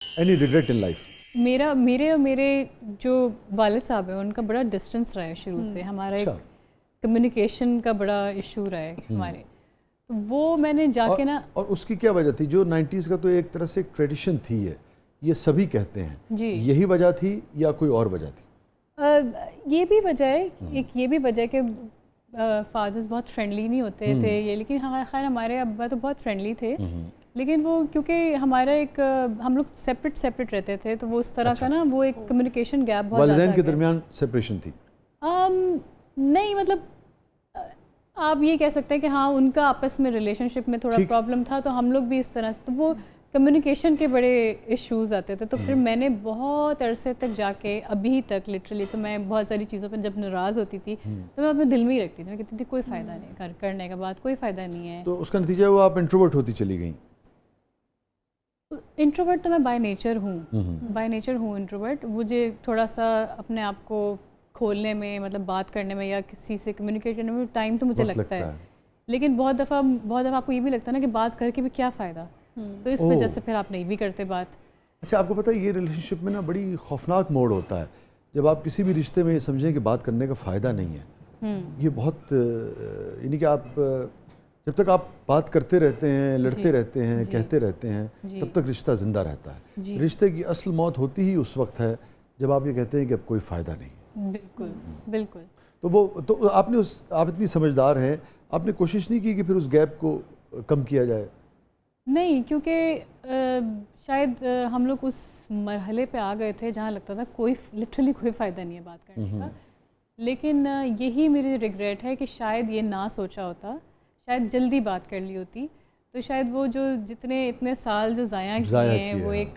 Any regret in life? मेरे जो वालिद साहब हैं उनका बड़ा डिस्टेंस रहा है शुरू से। हमारा एक अच्छा। कम्युनिकेशन का बड़ा इशू रहा है हमारे, तो वो मैंने जाके ना और उसकी क्या वजह थी? जो 90s का तो एक तरह से एक ट्रेडिशन थी है, ये सभी कहते हैं, जी यही वजह थी या कोई और वजह थी? ये भी वजह है, एक ये भी वजह है कि फादर्स बहुत फ्रेंडली नहीं होते थे ये, लेकिन खैर हमारे अब्बा तो बहुत फ्रेंडली थे, लेकिन वो क्योंकि हमारा एक हम लोग सेपरेट रहते थे, तो वो उस तरह अच्छा। का ना वो एक कम्युनिकेशन गैप बहुत ज़्यादा वालिदैन के आ गया। दरमियान सेपरेशन थी? नहीं मतलब आप ये कह सकते हैं कि हाँ उनका आपस में रिलेशनशिप में थोड़ा ठीक। प्रॉब्लम था, तो हम लोग भी इस तरह से, तो वो कम्युनिकेशन के बड़े इश्यूज आते थे। तो फिर मैंने बहुत अरसे तक जाके, अभी तक लिटरली, तो मैं बहुत सारी चीज़ों पर जब नाराज़ होती थी तो मैं अपने दिल में ही रखती थी, मैं कहती थी कोई फ़ायदा नहीं, करने का बाद कोई फ़ायदा नहीं है। तो उसका नतीजा हुआ आप इंट्रोवर्ट होती चली गई? इंट्रोवर्ट तो मैं बाय नेचर हूँ इंट्रोवर्ट। मुझे थोड़ा सा अपने आप को खोलने में, मतलब बात करने में या किसी से कम्युनिकेट करने में टाइम तो मुझे वक्त लगता है, लेकिन बहुत दफ़ा आपको ये भी लगता है ना कि बात करके भी क्या फ़ायदा, तो इस वजह से फिर आप नहीं भी करते बात। अच्छा, आपको पता है ये रिलेशनशिप में ना बड़ी खौफनाक मोड़ होता है जब आप किसी भी रिश्ते में ये समझें कि बात करने का फ़ायदा नहीं है। ये बहुत यानी कि आप जब तक आप बात करते रहते हैं, लड़ते रहते हैं, कहते रहते हैं, तब तक रिश्ता ज़िंदा रहता है। रिश्ते की असल मौत होती ही उस वक्त है जब आप ये कहते हैं कि अब कोई फ़ायदा नहीं। बिल्कुल बिल्कुल। तो आप इतनी समझदार हैं, आपने कोशिश नहीं की कि फिर उस गैप को कम किया जाए? नहीं, क्योंकि शायद हम लोग उस मरहले पे आ गए थे जहाँ लगता था लिटरली कोई फ़ायदा नहीं है बात करने का। लेकिन यही मेरी रिग्रेट है कि शायद ये ना सोचा होता, शायद जल्दी बात कर ली होती, तो शायद वो जो इतने साल जो ज़ाया किए हैं, वो एक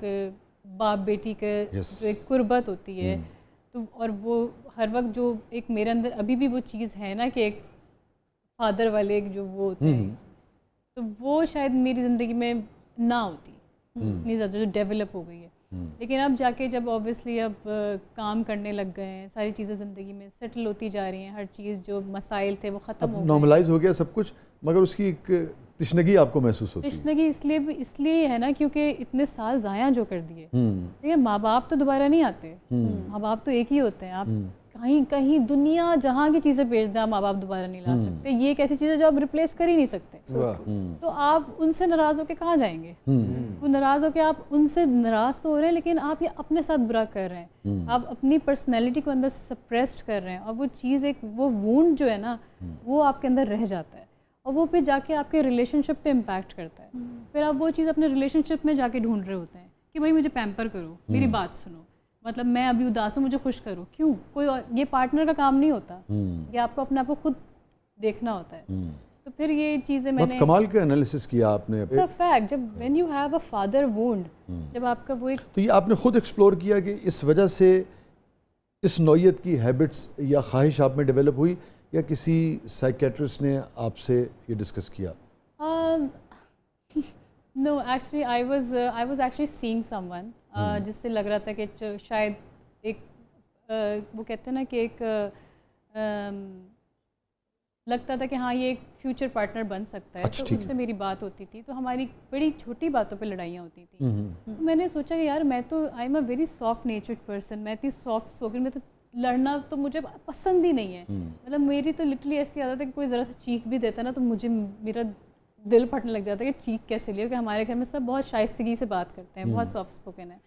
बाप बेटी के जो एक कुर्बत होती है, तो और वो हर वक्त जो एक मेरे अंदर अभी भी वो चीज़ है ना कि एक फादर वाले एक जो वो होते हैं, तो वो शायद मेरी ज़िंदगी में ना होती, इतनी ज़्यादा जो डेवलप हो गई है। लेकिन अब जाके जब ऑब्वियसली अब काम करने लग गए हैं, सारी चीज़ें ज़िंदगी में सेटल होती जा रही हैं, हर चीज़ जो मसाइल थे वो ख़त्म हो गए, नॉर्मलाइज हो गया सब कुछ, मगर उसकी एक तिश्नगी आपको महसूस होती है? तिश्नगी इसलिए है ना क्योंकि इतने साल ज़ाया जो कर दिए। देखिए, माँ बाप तो दोबारा नहीं आते, माँ बाप तो एक ही होते हैं। आप कहीं दुनिया जहाँ की चीज़ें भेज दें, माँ बाप दोबारा नहीं ला सकते। ये एक ऐसी चीज़ है जो आप रिप्लेस कर ही नहीं सकते। तो आप उनसे नाराज़ होकर कहाँ जाएंगे? वो नाराज़ होकर आप उनसे नाराज़ तो हो रहे हैं, लेकिन आप ये अपने साथ बुरा कर रहे हैं, आप अपनी पर्सनैलिटी को अंदर से सप्रेस्ड कर रहे हैं, और वो चीज़ वो वूंड जो है ना, वो आपके अंदर रह जाता है, और वो फिर जाके आपके रिलेशनशिप पे इम्पैक्ट करता है। फिर आप वो चीज़ अपने रिलेशनशिप में जाके ढूंढ रहे होते हैं कि भाई मुझे पैम्पर करो, मेरी बात सुनो, मतलब मैं अभी उदास हूँ, मुझे खुश करो। क्यों? कोई और, ये पार्टनर का काम नहीं होता, ये आपको अपने आप को खुद देखना होता है। तो फिर ये चीज़ें मैंने कमाल का एनालिसिस किया आपने। इट्स अ फैक्ट, जब when you have a father wound, जब आपका वो एक, तो ये आपने खुद एक्सप्लोर किया कि इस वजह से इस नौयत की हैबिट्स या ख्वाहिश आप में डेवलप हुई, या किसी साइकेट्रिस्ट ने आपसे ये डिस्कस किया? No, actually I was actually seeing someone जिससे लग रहा था कि शायद एक वो कहते हैं ना कि एक लगता था कि हाँ ये एक फ्यूचर पार्टनर बन सकता है। अच्छा, तो उससे मेरी बात होती थी, तो हमारी बड़ी छोटी बातों पे लड़ाइयाँ होती थी। तो मैंने सोचा कि यार मैं तो I am a very soft नेचर्ड person, मैं इतनी सॉफ्ट स्पोकन, में तो लड़ना तो मुझे पसंद ही नहीं है। मतलब मेरी तो लिटरली ऐसी आदत है कि कोई ज़रा सा चीख भी देता ना तो मेरा दिल फटने लग जाता है कि चीख कैसे लिया, कि हमारे घर में सब बहुत शाइस्तगी से बात करते हैं, बहुत सॉफ्ट स्पोकन है।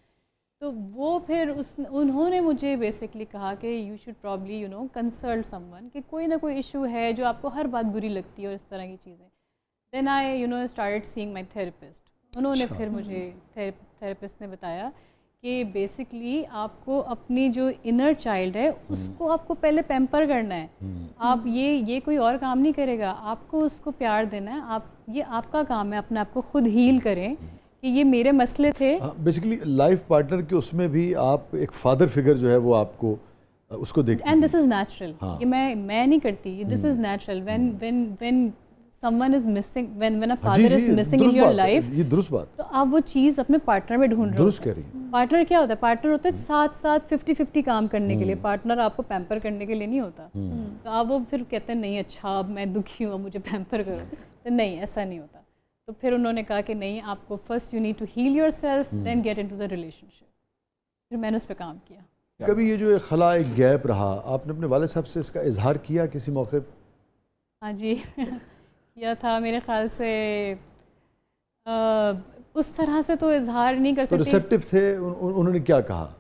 तो वो फिर उन्होंने मुझे बेसिकली कहा कि you should probably consult someone, कि कोई ना कोई इशू है जो आपको हर बात बुरी लगती है और इस तरह की चीज़ें। Then I started seeing my therapist. उन्होंने फिर मुझे थेरेपिस्ट ने बताया कि बेसिकली आपको अपनी जो इनर चाइल्ड है उसको आपको पहले पैम्पर करना है। आप ये कोई और काम नहीं करेगा, आपको उसको प्यार देना है। ये आपका काम है, अपने आप को खुद हील करें कि ये मेरे मसले थे। बेसिकली लाइफ पार्टनर के उसमें भी आप एक फादर फिगर जो है वो आपको उसको देखती एंड दिस इज़ नेचुरल। ये मैं नहीं करती, this is natural. When someone is missing, when a father is missing in your life, ये दुरुस्त बात, तो आप वो चीज़ अपने पार्टनर में ढूंढ रहे हो। दुरुस्त कह रही हैं। पार्टनर क्या होता है? पार्टनर होता है साथ 50-50 काम करने के लिए। पार्टनर आपको पैम्पर करने के लिए नहीं होता। तो आप वो फिर कहते हैं नहीं अच्छा अब मैं दुखी हूँ, मुझे पैम्पर करो, तो नहीं, ऐसा नहीं होता। तो फिर उन्होंने कहा कि नहीं, आपको first you need to heal yourself then get into the relationship. फिर मैंने उस पर काम किया। कभी ये जो एक खला, एक गैप रहा, आपने अपने वाले साहब से इसका इजहार किया किसी मौके पे? हाँ जी किया था मेरे ख्याल से। उस तरह से तो इजहार नहीं कर तो सकती। रिसेप्टिव थे? उन्होंने क्या कहा?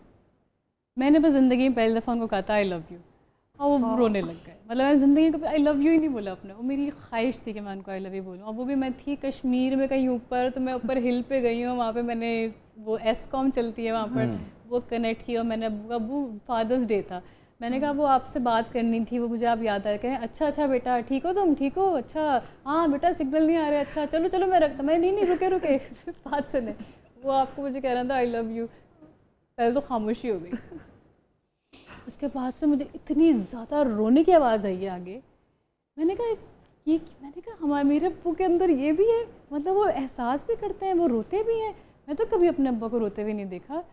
मैंने बस ज़िंदगी में पहली दफ़ा उनको कहा था आई लव यू, और वो रोने लग गए। मतलब मैंने ज़िंदगी में कभी आई लव यू ही नहीं बोला अपने। वो मेरी ख्वाहिश थी कि मैं उनको आई लव यू बोलूँ, और वो भी मैं थी कश्मीर में कहीं ऊपर, तो मैं ऊपर हिल पे गई हूँ, वहाँ पे मैंने वो एसकॉम चलती है वहाँ पर, वो कनेक्ट किया। मैंने अबू फादर्स डे था, मैंने कहा वो आपसे बात करनी थी, वो मुझे आप याद आया। कहें अच्छा अच्छा बेटा ठीक हो तुम, ठीक हो, अच्छा हाँ बेटा सिग्नल नहीं आ रहे, अच्छा चलो चलो मैं रखता। मैं नहीं रुके रुके बात सुने, वो आपको मुझे कह रहा था आई लव यू। पहले तो खामोशी हो गई। उसके बाद से मुझे इतनी ज़्यादा रोने की आवाज़ आई है आगे। मैंने कहा हमारे मेरे अब्बू के अंदर ये भी है, मतलब वो एहसास भी करते हैं, वो रोते भी हैं। मैं तो कभी अपने अब्बा को रोते हुए नहीं देखा।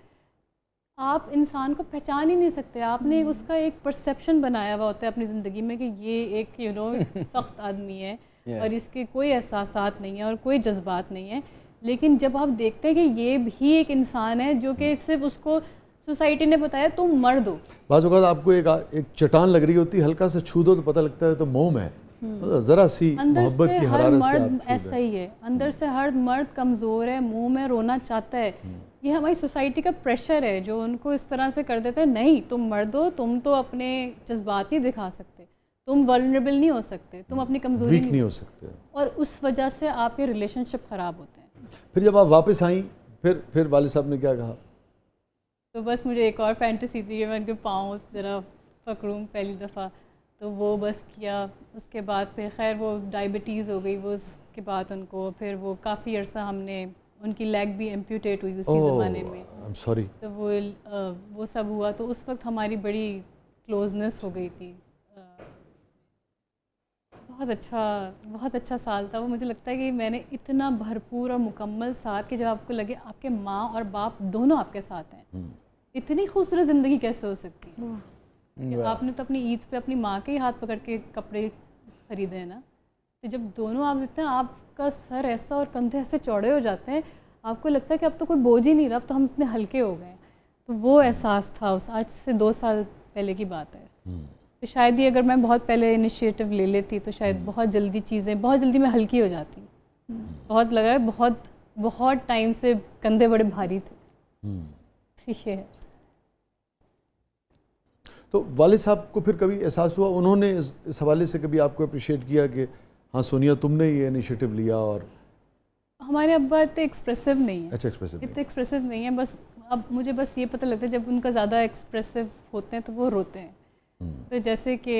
आप इंसान को पहचान ही नहीं सकते, आपने उसका एक परसेप्शन बनाया हुआ होता है अपनी ज़िंदगी में कि ये एक सख्त आदमी है और इसके कोई एहसासात नहीं है और कोई जज्बात नहीं है। लेकिन जब आप देखते हैं कि ये भी एक इंसान है जो कि सिर्फ उसको सोसाइटी ने बताया तुम मर्द हो। बाज़ औक़ात आपको एक चट्टान लग रही होती है, हल्का सा छू दो तो पता लगता है तो मोम है, ज़रा सी मोहब्बत की हरारत से आप ऐसा ही है। अंदर से हर मर्द कमज़ोर है, मुंह में रोना चाहता है। ये हमारी सोसाइटी का प्रेशर है जो उनको इस तरह से कर देता है, नहीं तुम मर्द हो, तुम तो अपने जज्बात नहीं दिखा सकते, तुम वल्नरेबल नहीं हो सकते, तुम अपनी कमज़ोरी नहीं हो सकते, और उस वजह से आपके रिलेशनशिप ख़राब होते हैं। फिर जब आप वापस आई, फिर वाले साहब ने क्या कहा? तो बस मुझे एक और फैंटेसी थी कि मैं उनके पाँव ज़रा पकड़ूँ पहली दफ़ा, तो वो बस किया। उसके बाद फिर खैर वो डायबिटीज़ हो गई, वो उसके बाद उनको फिर वो काफ़ी अर्सा हमने, उनकी लेग भी एम्प्यूटेट हुई उसी ज़माने में। I am sorry. तो वो सब हुआ, तो उस वक्त हमारी बड़ी क्लोजनेस हो गई थी। बहुत अच्छा साल था वो। मुझे लगता है कि मैंने इतना भरपूर और मुकम्मल साथ कि जब आपको लगे आपके माँ और बाप दोनों आपके साथ हैं, इतनी खूबसूरत ज़िंदगी कैसे हो सकती है? कि आपने तो अपनी ईद पे अपनी माँ के ही हाथ पकड़ के कपड़े खरीदे हैं ना, तो जब दोनों आप देखते हैं आपका सर ऐसा और कंधे ऐसे चौड़े हो जाते हैं, आपको लगता है कि अब तो कोई बोझ ही नहीं रहा, अब तो हम इतने हल्के हो गए। तो वो एहसास था उस, आज से 2 साल पहले की बात है। तो शायद ये अगर मैं बहुत पहले इनिशिएटिव ले लेती तो शायद बहुत जल्दी मैं हल्की हो जाती। बहुत लगा है, बहुत टाइम से कंधे बड़े भारी थे। ठीक है। तो वाले साहब को फिर कभी एहसास हुआ, उन्होंने इस हवाले से कभी आपको अप्रिशिएट किया कि हाँ सोनिया तुमने ये इनिशिएटिव लिया? और हमारे अब्बा इतने एक्सप्रेसिव नहीं है। अच्छा, इतने एक्सप्रेसिव नहीं है। बस अब मुझे बस ये पता लगता है जब उनका ज़्यादा एक्सप्रेसिव होते हैं तो वो रोते हैं। तो जैसे कि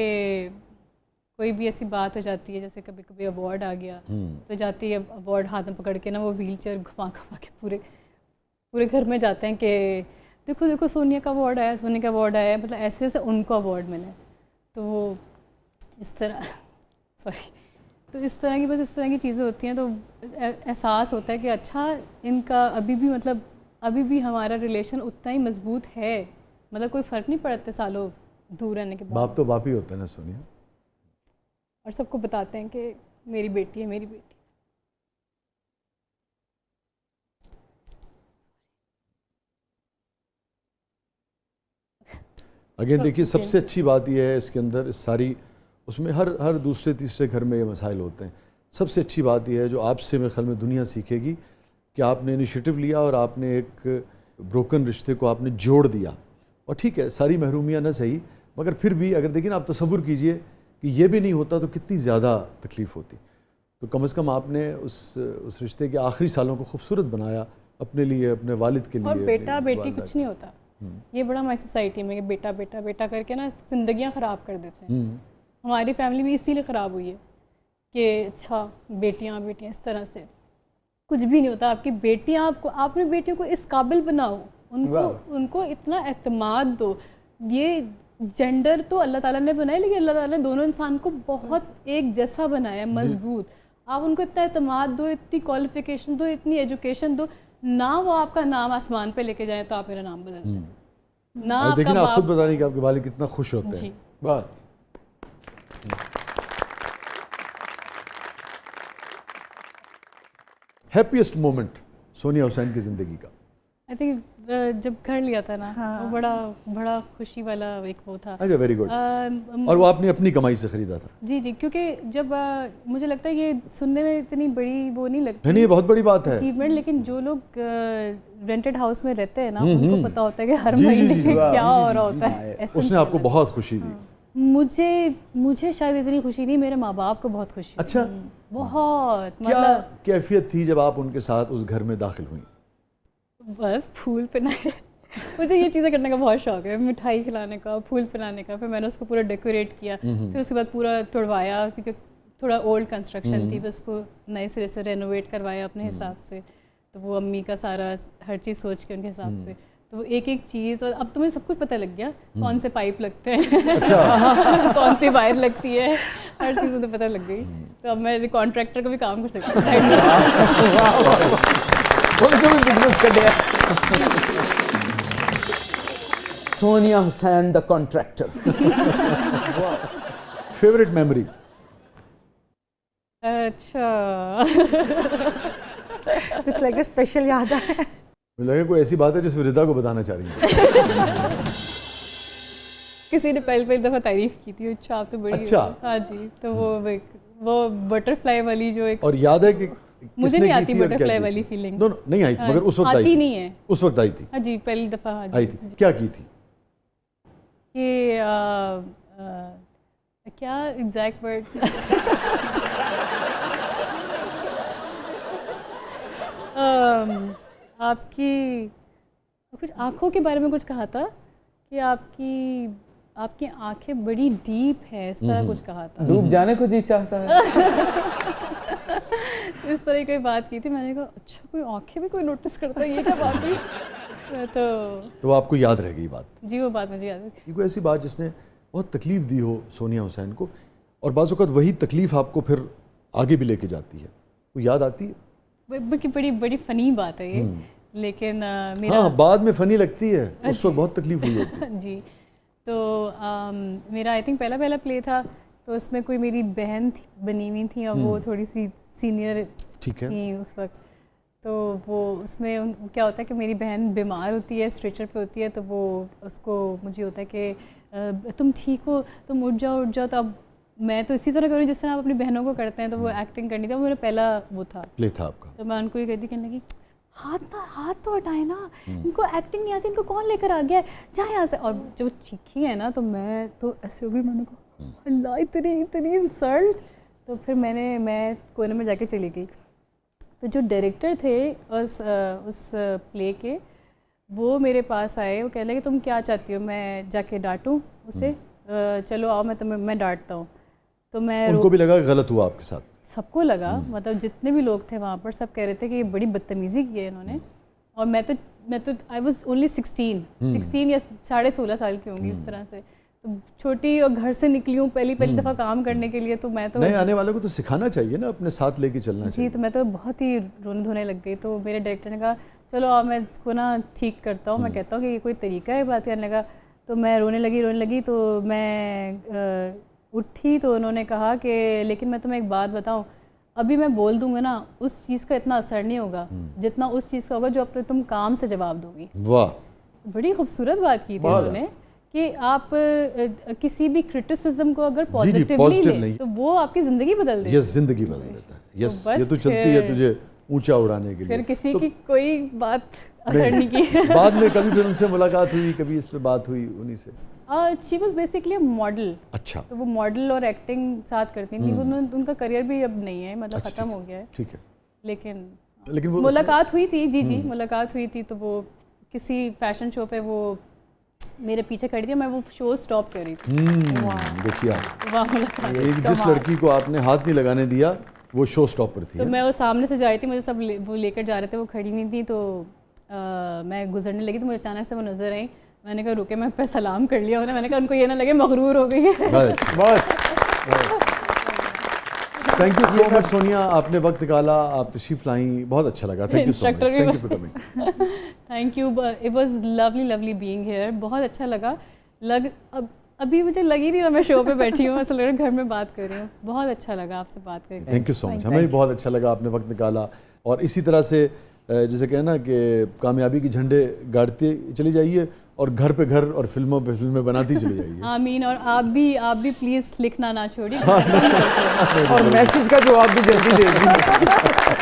कोई भी ऐसी बात हो जाती है, जैसे कभी कभी अवार्ड आ गया तो जाती है अवार्ड हाथ में पकड़ के ना, वो व्हीलचेयर घुमा के पूरे घर में जाते हैं कि देखो देखो सोनिया का अवार्ड आया, सोनिया का अवार्ड आया, मतलब ऐसे ऐसे उनको अवार्ड मिले। तो वो इस तरह तो इस तरह की चीज़ें होती हैं। तो एहसास होता है कि अच्छा इनका अभी भी हमारा रिलेशन उतना ही मजबूत है, मतलब कोई फ़र्क नहीं पड़ता सालों दूर रहने के बाद। बाप तो बाप ही होता है ना सोनिया, और सबको बताते हैं कि मेरी बेटी है, मेरी बेटी। अगेन देखिए सबसे अच्छी बात यह है इसके अंदर, इस सारी उसमें हर दूसरे तीसरे घर में ये मसाइल होते हैं। सबसे अच्छी बात यह है जो आपसे मेरे ख्याल में दुनिया सीखेगी कि आपने इनिशिएटिव लिया और आपने एक ब्रोकन रिश्ते को आपने जोड़ दिया। और ठीक है सारी महरूमियाँ न सही, मगर फिर भी अगर देखिए ना, आप तसव्वुर कीजिए कि ये भी नहीं होता तो कितनी ज़्यादा तकलीफ़ होती। तो कम से कम आपने उस रिश्ते के आखिरी सालों को खूबसूरत बनाया अपने लिए, अपने वालिद के लिए। और बेटा बेटी कुछ नहीं होता, ये बड़ा हमारी सोसाइटी में बेटा बेटा बेटा करके ना ज़िंदगियाँ ख़राब कर देते हैं। हमारी फैमिली भी इसीलिए ख़राब हुई है कि अच्छा बेटियाँ इस तरह से कुछ भी नहीं होता। आपकी बेटियाँ, आपने बेटियों को इस काबिल बनाओ, उनको इतना एतमाद दो। ये जेंडर तो अल्लाह ताला ने बनाया, लेकिन अल्लाह ताला ने दोनों इंसान को बहुत एक जैसा बनाया, मजबूत। आप उनको इतना एतमाद दो, इतनी क्वालिफिकेशन दो, इतनी एजुकेशन दो ना, वो आपका नाम आसमान पे लेके जाए तो आप मेरा नाम बदल दें ना। देखिए आप खुद बताने कि आपके वालिद कितना खुश होते हैं। बहुत हैप्पीएस्ट मोमेंट सोनिया हुसैन की ज़िंदगी का? आई थिंक जब घर लिया था ना, वो बड़ा खुशी वाला एक वो था। अच्छा, वेरी गुड। और वो आपने अपनी कमाई से ख़रीदा था? जी जी, क्योंकि जब मुझे लगता है ये सुनने में इतनी बड़ी वो नहीं लगती, नहीं, ये बहुत बड़ी बात है अचीवमेंट, लेकिन जो लोग रेंटेड हाउस में रहते हैं ना, उनको पता होता है कि हर महीने क्या हो रहा होता है। उसने आपको बहुत खुशी दी? मुझे शायद इतनी खुशी नहीं, मेरे माँ बाप को बहुत खुशी। अच्छा, बहुत। क्या मतलब कैफियत थी जब आप उनके साथ उस घर में दाखिल हुई? बस फूल पहनाए। मुझे ये चीज़ें करने का बहुत शौक है, मिठाई खिलाने का, फूल पहनाने का। फिर मैंने उसको पूरा डेकोरेट किया, फिर उसके बाद पूरा तोड़वाया, क्योंकि थोड़ा ओल्ड कंस्ट्रक्शन थी, बस उसको नए सिरे से रेनोवेट करवाया अपने हिसाब से। तो वो अम्मी का सारा हर चीज़ सोच के उनके हिसाब से, तो वो एक एक चीज़। और अब तो मुझे सब कुछ पता लग गया, कौन से पाइप लगते हैं, अच्छा। कौन सी वायर लगती है, हर चीज़ मुझे पता लग गई। तो अब मैं कॉन्ट्रैक्टर को भी काम कर सकती हूँ साइड में। Sonia Hussain the contractor. Favourite memory? अच्छा, कुछ लगे स्पेशल याद है? मुझे लगे कोई ऐसी बात है जिस रिदा को बताना चाह रही हैं। किसी ने पहली दफ़ा तारीफ की थी, अच्छा आप तो बड़ी। अच्छा। हाँ जी, तो वो बटरफ्लाई वाली जो एक, और याद है कि मुझे नहीं आती बटरफ्लाई वाली फीलिंग। नो नहीं आई थी, मगर उस वक्त आई आती थी। नहीं है। उस वक्त आई थी। हाँ जी, पहली दफ़ा। हाँ जी, आई थी। क्या की थी? कि क्या एग्जैक्ट वर्ड आपकी कुछ आँखों के बारे में कुछ कहा था कि आपकी आंखें बड़ी डीप हैं, इस तरह कुछ कहा था। डूब जाने को जी चाहता है। इस तरह की बात की थी। मैंने कहा अच्छा, कोई आंखें भी कोई नोटिस करता है, ये क्या बात हुई? तो वो आपको याद रह गई बात? जी, वो बात मुझे याद है। ये कोई ऐसी बात जिसने बहुत तकलीफ दी हो सोनिया हुसैन को, और बाज़ औक़ात वही तकलीफ आपको फिर आगे भी लेके जाती है, वो याद आती है? बड़ी बड़ी फ़नी बात है ये, लेकिन मेरा हाँ, बाद में फ़नी लगती है, उस वक्त बहुत तकलीफ हुई होती है। जी, तो मेरा आई थिंक पहला प्ले था, तो उसमें कोई मेरी बहन बनी हुई थी, और वो थोड़ी सी सीनियर थी उस वक्त। तो वो उसमें क्या होता है कि मेरी बहन बीमार होती है, स्ट्रेचर पे होती है, तो वो उसको मुझे होता है कि तुम ठीक हो, तुम उठ जाओ। तो अब मैं तो इसी तरह करूँ जिस तरह आप अपनी बहनों को करते हैं, तो वो एक्टिंग करनी थी। वो मेरा पहला वो था, प्ले था आपका। तो मैं उनको ये कहने लगी, हाथ तो हटाए ना, इनको एक्टिंग नहीं आती, इनको कौन लेकर आ गया है, जा यहाँ से। और जब चीखी है ना, तो मैं तो ऐसे हो गई, मैंने कहा अल्लाह, इतनी इंसल्ट। तो फिर मैं कोने में जाके चली गई। तो जो डायरेक्टर थे उस प्ले के, वो मेरे पास आए, वो कह लगे तुम क्या चाहती हो, मैं जाके डांटूँ उसे? चलो आओ, मैं डांटता हूँ। तो मैं उनको भी लगा गलत हुआ आपके साथ? सबको लगा, मतलब जितने भी लोग थे वहाँ पर, सब कह रहे थे कि ये बड़ी बदतमीज़ी की है इन्होंने। और मैं तो आई वॉज ओनली 16 या 16.5 साल की होंगी, इस तरह से। तो छोटी, और घर से निकली हूँ पहली दफ़ा काम करने के लिए, तो मैं तो नए आने वालों को तो सिखाना चाहिए ना, अपने साथ लेके चलना चाहिए। जी, तो मैं तो बहुत ही रोने धोने लग गई। तो मेरे डायरेक्टर ने कहा चलो आओ, मैं इसको ना ठीक करता हूँ। मैं कहता हूँ कि ये कोई तरीका है बात करने का। तो मैं रोने लगी। तो मैं उठी, तो उन्होंने कहा कि लेकिन मैं तुम्हें एक बात बताऊं, अभी मैं बोल दूंगा ना, उस चीज़ का इतना असर नहीं होगा जितना उस चीज़ का होगा जो अपने तुम काम से जवाब दोगी। वाह, बड़ी खूबसूरत बात की थी उन्होंने कि आप किसी भी क्रिटिसिज्म को अगर पॉजिटिवली लें तो वो आपकी ज़िंदगी बदल देता है। यस, ज़िंदगी बदल देता है। यस, ये तो चलती है तुझे ऊंचा उड़ाने के लिए। फिर किसी की कोई बात असर नहीं की। बाद में कभी फिर उनसे मुलाकात हुई, कभी इस पे बात हुई उन्हीं से? She was basically model. अच्छा। तो वो मॉडल और एक्टिंग साथ करती थी। उनका करियर भी अब नहीं है, मतलब ख़त्म हो गया है। ठीक है। लेकिन वो मुलाकात हुई थी। जी, मुलाकात हुई थी। तो वो किसी फैशन शो पे वो मेरे पीछे खड़ी थी, मैं वो शो स्टॉप कर रही थी। देखिए आप, जिस लड़की को आपने हाथ नहीं लगाने दिया, वो शो स्टॉपर थी। तो मैं वो सामने से जा रही थी, मुझे सब वो लेकर जा रहे थे, वो खड़ी हुई थी। तो मैं गुजरने लगी, तो मुझे अचानक से वो नज़र आई। मैंने कहा रुके, मैं पे सलाम कर लिया उन्हें। मैंने कहा उनको ये ना लगे मगरूर हो गई है। बस। Thank you so much Sonia, आपने वक्त निकाला, आप तशरीफ लाई, बहुत अच्छा लगा। Thank you so much. Thank you for coming. Thank you. It was lovely being here. बहुत अच्छा लगा। अभी मुझे लग ही नहीं रहा मैं शो पे बैठी हूँ, ऐसा लग रहा है घर में बात कर रही हूँ। बहुत अच्छा लगा आपसे बात करके। थैंक यू सो मच, हमें भी बहुत अच्छा लगा, आपने वक्त निकाला। और इसी तरह से जैसे कहना कि कामयाबी के झंडे गाड़ते चली जाइए और घर पे घर और फिल्मों पे फिल्में बनाती चली जाइए। आमीन। और आप भी प्लीज़ लिखना ना छोड़िए। और मैसेज का जवाब भी जल्दी दे दीजिए।